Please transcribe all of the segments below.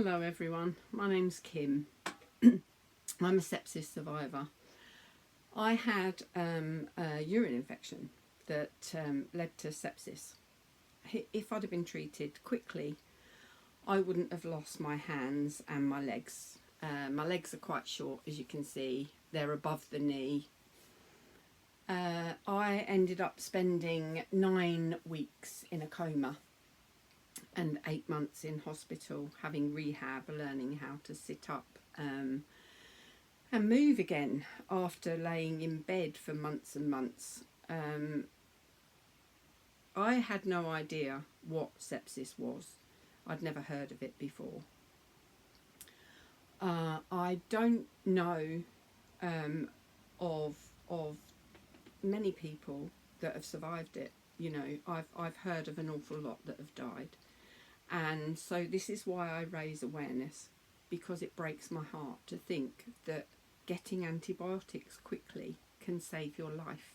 Hello everyone, my name's Kim. I'm a sepsis survivor. I had a urine infection that led to sepsis. If I'd have been treated quickly, I wouldn't have lost my hands and my legs. My legs are quite short, as you can see, they're above the knee. I ended up spending 9 weeks in a coma and 8 months in hospital, having rehab, learning how to sit up and move again after laying in bed for months and months. I had no idea what sepsis was. I'd never heard of it before. I don't know of many people that have survived it. You know, I've heard of an awful lot that have died. And so this is why I raise awareness, because it breaks my heart to think that getting antibiotics quickly can save your life.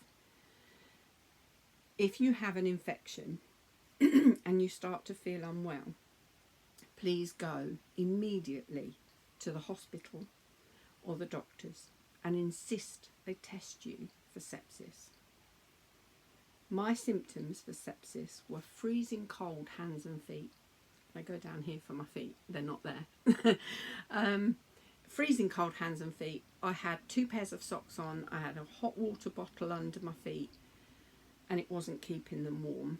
If you have an infection and you start to feel unwell, please go immediately to the hospital or the doctors and insist they test you for sepsis. My symptoms for sepsis were freezing cold hands and feet. I go down here for my feet, they're not there. Freezing cold hands and feet. I had 2 pairs of socks on, I had a hot water bottle under my feet, and it wasn't keeping them warm.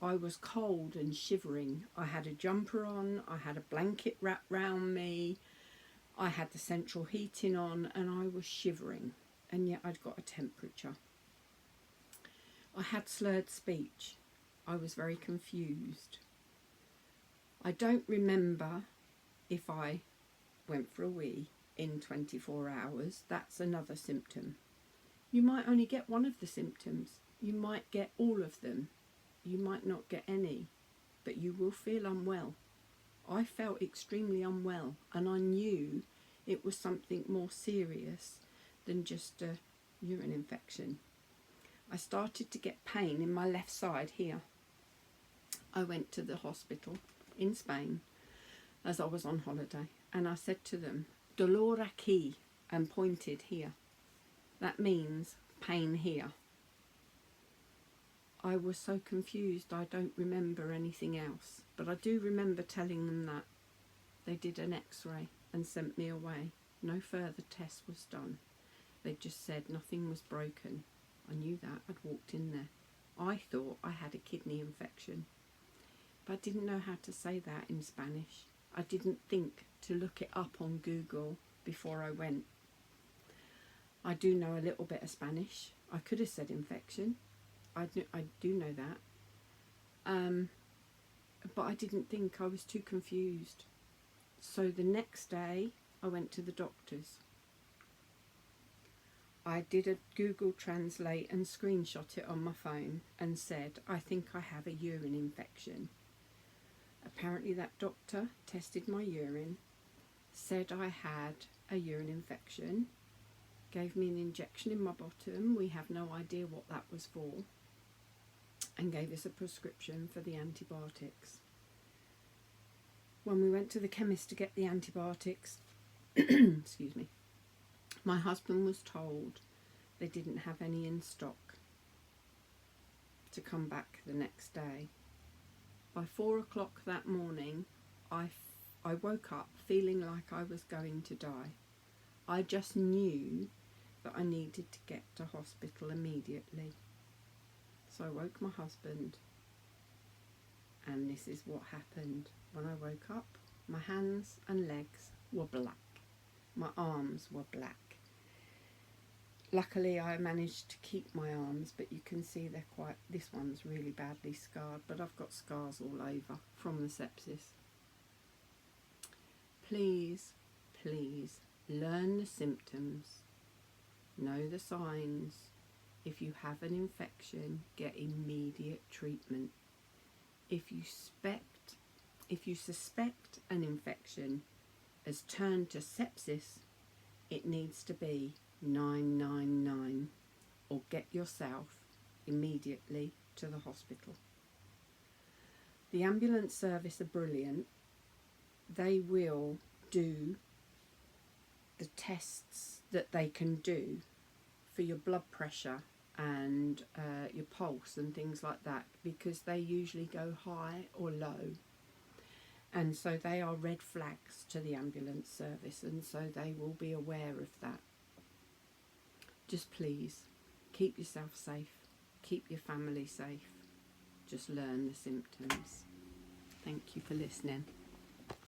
I was cold and shivering. I had a jumper on, I had a blanket wrapped round me, I had the central heating on, and I was shivering, and yet I'd got a temperature. I had slurred speech. I was very confused. I don't remember if I went for a wee in 24 hours. That's another symptom. You might only get one of the symptoms. You might get all of them. You might not get any, but you will feel unwell. I felt extremely unwell, and I knew it was something more serious than just a urine infection. I started to get pain in my left side here. I went to the hospital in Spain as I was on holiday, and I said to them, "Dolor aquí," and pointed here. That means pain here. I was so confused I don't remember anything else, but I do remember telling them that. They did an x-ray and sent me away. No further test was done. They just said nothing was broken. I knew that. I'd walked in there. I thought I had a kidney infection, but I didn't know how to say that in Spanish. I didn't think to look it up on Google before I went. I do know a little bit of Spanish. I could have said infection. I do know that. But I didn't think. I was too confused. So the next day I went to the doctors. I did a Google Translate and screenshot it on my phone and said, "I think I have a urine infection." Apparently that doctor tested my urine, said I had a urine infection, gave me an injection in my bottom, we have no idea what that was for, and gave us a prescription for the antibiotics. When we went to the chemist to get the antibiotics, excuse me, my husband was told they didn't have any in stock, to come back the next day. By 4 o'clock that morning, I woke up feeling like I was going to die. I just knew that I needed to get to hospital immediately. So I woke my husband, and this is what happened. When I woke up, my hands and legs were black. My arms were black. Luckily I managed to keep my arms, but you can see this one's really badly scarred, but I've got scars all over from the sepsis. Please, please learn the symptoms, know the signs. If you have an infection, get immediate treatment. If you suspect an infection has turned to sepsis, it needs to be 999, or get yourself immediately to the hospital. The ambulance service are brilliant. they will do the tests that they can do for your blood pressure and your pulse and things like that, because they usually go high or low, and so they are red flags to the ambulance service, and so they will be aware of that. Just please keep yourself safe, keep your family safe, just learn the symptoms. Thank you for listening.